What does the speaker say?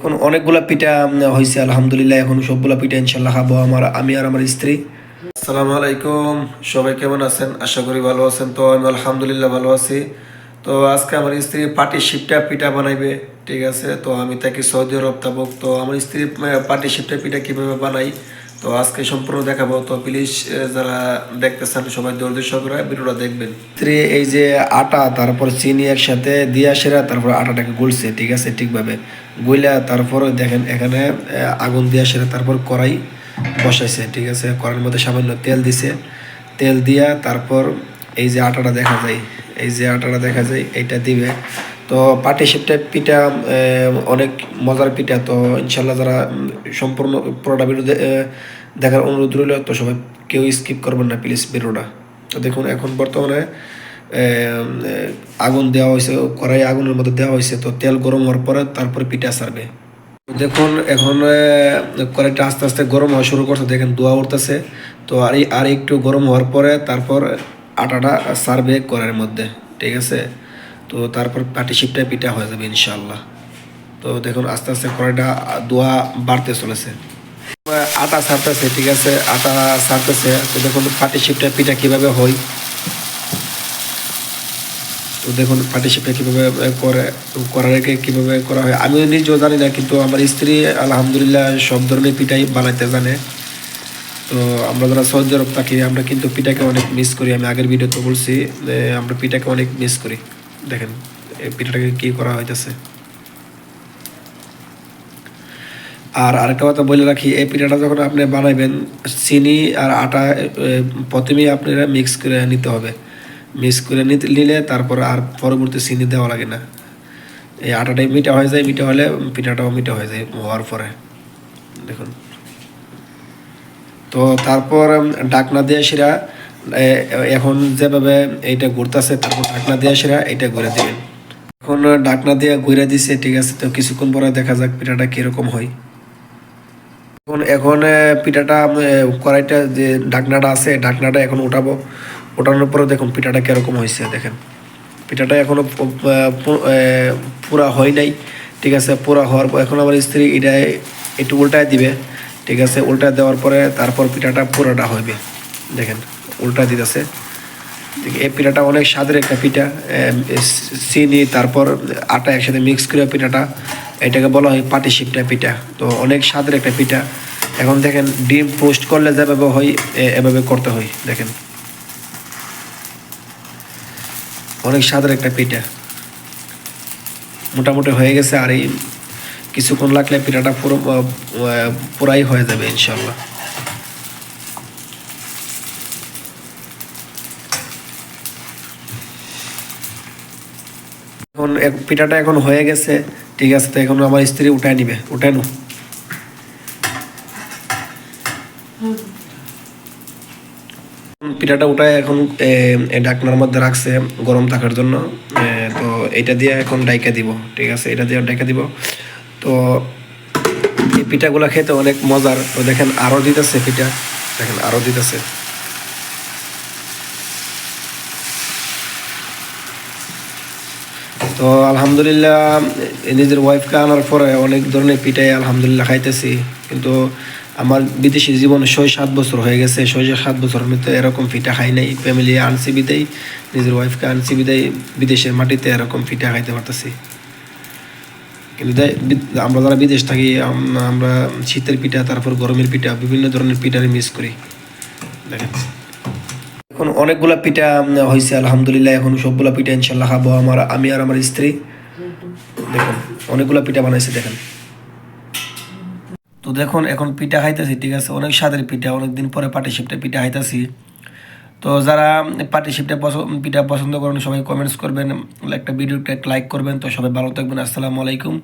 এখন অনেকগুলা পিঠা হয়েছে আলহামদুলিল্লাহ। এখন সবগুলা পিঠা ইনশাল্লাহ খাবো আমি আর আমার স্ত্রী। আসসালামু আলাইকুম, সবাই কেমন আছেন? আশা করি ভালো আছেন। তো আমি আলহামদুলিল্লাহ ভালো আছি। তো আজকে আমার স্ত্রী পাটি সিপটা পিঠা বানাইবে, ঠিক আছে। তো আমি তাকে সৌদি আরব তাবক, তো আমার স্ত্রী পাটি সিপটা পিঠা কীভাবে বানাই তো আজকে সম্পূর্ণ দেখাবো। তো প্লিজ যারা দেখতেছেন সবাই ধৈর্য সহকারে ভিডিওটা দেখবেন। স্ত্রী এই যে আটা তারপর চিনি একসাথে দিয়া সেরা তারপর আটাটাকে গুলছে, ঠিক আছে, ঠিকভাবে গুইলা তারপর দেখেন এখানে আগুন দিয়া সেরা তারপর কড়াই বসাইছে, ঠিক আছে। কড়াইয়ের মধ্যে সামান্য তেল দিছে, তেল দিয়া তারপর এই যে আটাটা দেখা যায়, এইটা দিবে। তো পাটি সাপটা পিঠা অনেক মজার পিঠা। তো ইনশাল্লাহ যারা সম্পূর্ণ পুরোটা ভিডিও দেখার অনুরোধ রইল। তো সবাই কেউ স্কিপ করবেন না প্লিজ ভিডিওটা। তো দেখুন এখন বর্তমানে আগুন দেওয়া হয়েছে, কড়াই আগুনের মধ্যে দেওয়া হয়েছে। তো তেল গরম হওয়ার পরে তারপরে পিঠা ছাড়বে। দেখুন এখন কড়াইটা আস্তে আস্তে গরম হওয়া শুরু করছে, দেখেন ধোঁয়া উঠতেছে। তো আর একটু গরম হওয়ার পরে তারপর আটাটা ছাড়বে কড়াইয়ের মধ্যে, ঠিক আছে। তো তারপর পাটি সিপটা পিঠা হয়ে যাবে ইনশাল্লাহ। তো দেখুন আস্তে আস্তে কড়াইটা ধোঁয়া বাড়তে চলেছে, আটা ছাড়তেছে, ঠিক আছে, আটা ছাড়তেছে। তো দেখুন পাটি সিপটা পিঠা কীভাবে হয়। তো দেখুন পাটি সিপটা কীভাবে করার আগে কীভাবে করা হয় আমি নিজেও জানি না, কিন্তু আমার স্ত্রী আলহামদুলিল্লাহ সব ধরনের পিঠাই বানাইতে জানে। তো আমরা যারা সৌদি আরব থাকি আমরা কিন্তু পিঠাকে অনেক মিস করি। আমি আগের ভিডিওতে বলছি যে আমরা পিঠাকে অনেক মিস করি। দেখেন এই পিঠাটাকে কী করা হইতেছে। আর আরেকটা কথা বলে রাখি, এই পিঠাটা যখন আপনি বানাইবেন চিনি আর আটা প্রথমেই আপনারা মিক্স করে নিতে হবে। মিক্স করে নিলে তারপর আর পরবর্তী চিনি দেওয়া লাগে না। এই আটাটাই মিঠা হয়ে যায়, মিঠা হলে পিঠাটাও মিঠা হয়ে যায় হওয়ার পরে। দেখুন তো তারপর ডাকনা দিয়ে সেরা এখন যেভাবে এইটা ঘুরতেছে তারপর ডাকনা দিয়ে সেরা এটা ঘুরে দিবেন। এখন ডাকনা দিয়ে ঘুরে দিছে, ঠিক আছে। তো কিছুক্ষণ পরে দেখা যাক পিঠাটা কীরকম হয়। এখন পিঠাটা কড়াইটা যে ঢাকনাটা আছে ঢাকনাটা এখন উঠাবো। ওঠানোর পরে দেখুন পিঠাটা কীরকম হয়েছে। দেখেন পিঠাটা এখনও পুরা হয় নাই, ঠিক আছে। পুরা হওয়ার পর এখন আমার স্ত্রী এটা একটু উল্টায় দিবে, ঠিক আছে। উল্টায় দেওয়ার পরে তারপর পিঠাটা পুরোটা হইবে। দেখেন উল্টা দিতেছে। এই পিঠাটা অনেক স্বাদের একটা পিঠা, চিনি তারপর আটা একসাথে মিক্স করে পিঠাটা, এটাকে বলা হয় পাটি সিপটা পিঠা। তো অনেক স্বাদের একটা পিঠা। এখন দেখেন ডিম পোস্ট করলে যেভাবে হয় এভাবে করতে হয়। দেখেন অনেক স্বাদের একটা পিঠা মোটামুটি হয়ে গেছে। আর এই কিছুক্ষণ লাগলে পিঠাটা পুরাই হয়ে যাবে ইনশাল্লাহ। এখন পিঠাটা এখন হয়ে গেছে, ঠিক আছে। তো এখন আমার স্ত্রী উঠায় নিবে, উঠায় নো। পিঠাটা উঠায় এখন ঢাকনার মধ্যে রাখছে গরম থাকার জন্য। তো এটা দিয়ে এখন ডাইকা দিব, ঠিক আছে, এটা দিয়ে ডাইকা দিব। তো এই পিঠাগুলো খেতে অনেক মজার। তো দেখেন আরও দিতেছে পিঠা, দেখেন আরও দিতেছে। তো আলহামদুলিল্লাহ নিজের ওয়াইফকে আনার পরে অনেক ধরনের পিঠাই আলহামদুলিল্লাহ খাইতেছি। কিন্তু আমার বিদেশি জীবন 6-7 বছর হয়ে গেছে। 6-7 বছরের মধ্যে এরকম পিঠা খাই নাই। ফ্যামিলি আনছি বিদেই, নিজের ওয়াইফকে আনছি বিদেই বিদেশের মাটিতে এরকম পিঠা খাইতে পারতেছি। কিন্তু আমরা যারা বিদেশ থাকি আমরা শীতের পিঠা তারপর গরমের পিঠা বিভিন্ন ধরনের পিঠার মিস করি। দেখেন এখন অনেকগুলা পিঠা হয়েছে আলহামদুলিল্লাহ। এখন সবগুলা পিঠা ইনশাল্লাহ খাবো আমি আর আমার স্ত্রী। দেখুন অনেকগুলা পিঠা বানাইছে দেখেন। তো দেখুন এখন পিঠা খাইতেছি, ঠিক আছে। অনেক স্বাদের পিঠা, অনেকদিন পরে পাটিসাপটা পিঠা খাইতেছি। তো যারা পাটিসাপটা পিঠা পছন্দ করেন সবাই কমেন্টস করবেন, একটা ভিডিওটা লাইক করবেন। তো সবাই ভালো থাকবেন। আসসালামু আলাইকুম।